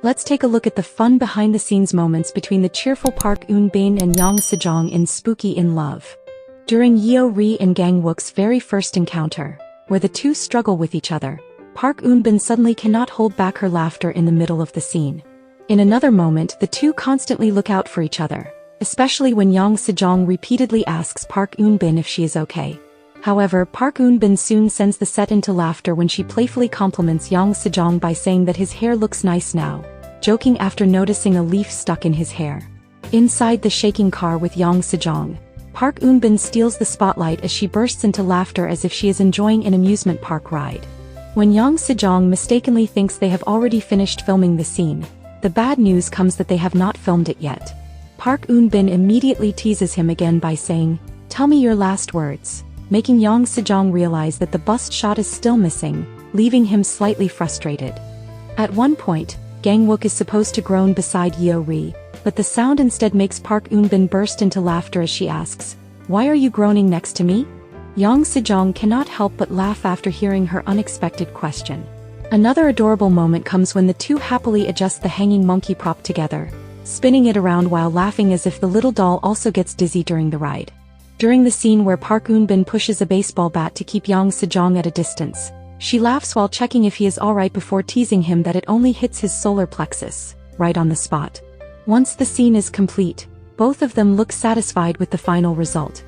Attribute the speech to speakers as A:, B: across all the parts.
A: Let's take a look at the fun behind-the-scenes moments between the cheerful Park Eun-bin and Yang Sejong in Spooky in Love. During Yeo-ri and Gang-wook's very first encounter, where the two struggle with each other, Park Eun-bin suddenly cannot hold back her laughter in the middle of the scene. In another moment, the two constantly look out for each other, especially when Yang Sejong repeatedly asks Park Eun-bin if she is okay. However, Park Eun-bin soon sends the set into laughter when she playfully compliments Yang Sejong by saying that his hair looks nice now, joking after noticing a leaf stuck in his hair. Inside the shaking car with Yang Sejong, Park Eun-bin steals the spotlight as she bursts into laughter as if she is enjoying an amusement park ride. When Yang Sejong mistakenly thinks they have already finished filming the scene, the bad news comes that they have not filmed it yet. Park Eun-bin immediately teases him again by saying, "Tell me your last words," making Yang Sejong realize that the bust shot is still missing, leaving him slightly frustrated. At one point, Gang-wook is supposed to groan beside Yeo-ri, but the sound instead makes Park Eun-bin burst into laughter as she asks, "Why are you groaning next to me?" Yang Sejong cannot help but laugh after hearing her unexpected question. Another adorable moment comes when the two happily adjust the hanging monkey prop together, spinning it around while laughing as if the little doll also gets dizzy during the ride. During the scene where Park Eun-bin pushes a baseball bat to keep Yang Sejong at a distance, she laughs while checking if he is alright before teasing him that it only hits his solar plexus, right on the spot. Once the scene is complete, both of them look satisfied with the final result.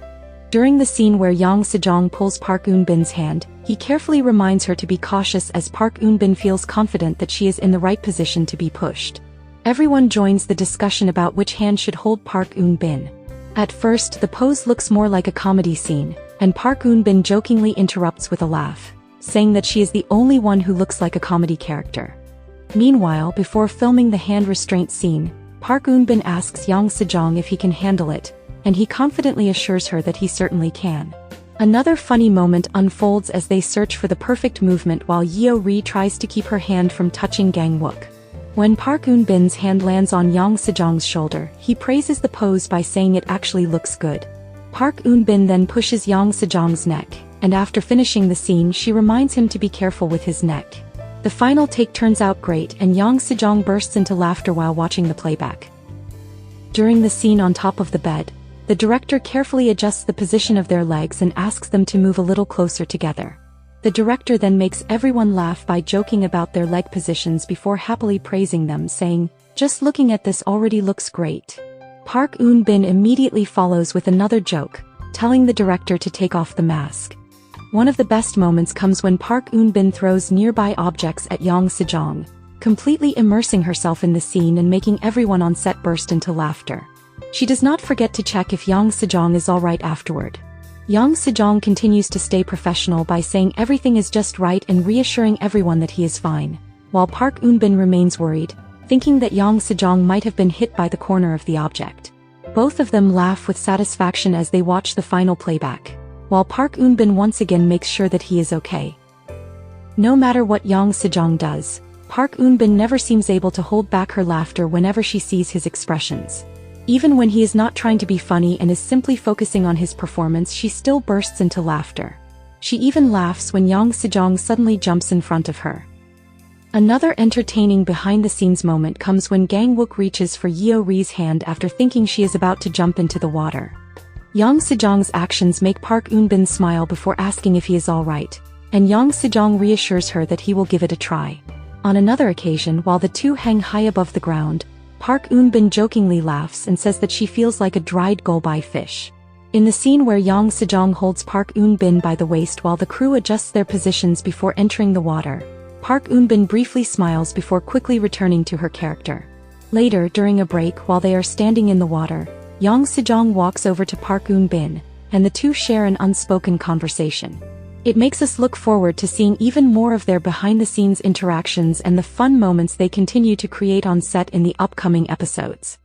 A: During the scene where Yang Sejong pulls Park Eun-bin's hand, he carefully reminds her to be cautious as Park Eun-bin feels confident that she is in the right position to be pushed. Everyone joins the discussion about which hand should hold Park Eun-bin. At first, the pose looks more like a comedy scene, and Park Eun-bin jokingly interrupts with a laugh, saying that she is the only one who looks like a comedy character. Meanwhile, before filming the hand restraint scene, Park Eun-bin asks Yang Sejong if he can handle it, and he confidently assures her that he certainly can. Another funny moment unfolds as they search for the perfect movement while Yeo-ri tries to keep her hand from touching Gang-wook. When Park Eun-bin's hand lands on Yang Sejong's shoulder, he praises the pose by saying it actually looks good. Park Eun-bin then pushes Yang Sejong's neck, and after finishing the scene she reminds him to be careful with his neck. The final take turns out great and Yang Sejong bursts into laughter while watching the playback. During the scene on top of the bed, the director carefully adjusts the position of their legs and asks them to move a little closer together. The director then makes everyone laugh by joking about their leg positions before happily praising them, saying, "Just looking at this already looks great." Park Eun-bin immediately follows with another joke, telling the director to take off the mask. One of the best moments comes when Park Eun-bin throws nearby objects at Yang Sejong, completely immersing herself in the scene and making everyone on set burst into laughter. She does not forget to check if Yang Sejong is alright afterward. Yang Sejong continues to stay professional by saying everything is just right and reassuring everyone that he is fine, while Park Eun-bin remains worried, thinking that Yang Sejong might have been hit by the corner of the object. Both of them laugh with satisfaction as they watch the final playback, while Park Eun-bin once again makes sure that he is okay. No matter what Yang Sejong does, Park Eun-bin never seems able to hold back her laughter whenever she sees his expressions. Even when he is not trying to be funny and is simply focusing on his performance, she still bursts into laughter. She even laughs when Yang Sejong suddenly jumps in front of her. Another entertaining behind-the-scenes moment comes when Gang-wook reaches for Yeo-ri's hand after thinking she is about to jump into the water. Yang Sejong's actions make Park Eun-bin smile before asking if he is alright, and Yang Sejong reassures her that he will give it a try. On another occasion, while the two hang high above the ground, Park Eun-bin jokingly laughs and says that she feels like a dried goulbai fish. In the scene where Yang Sejong holds Park Eun-bin by the waist while the crew adjusts their positions before entering the water, Park Eun-bin briefly smiles before quickly returning to her character. Later, during a break while they are standing in the water, Yang Sejong walks over to Park Eun-bin, and the two share an unspoken conversation. It makes us look forward to seeing even more of their behind-the-scenes interactions and the fun moments they continue to create on set in the upcoming episodes.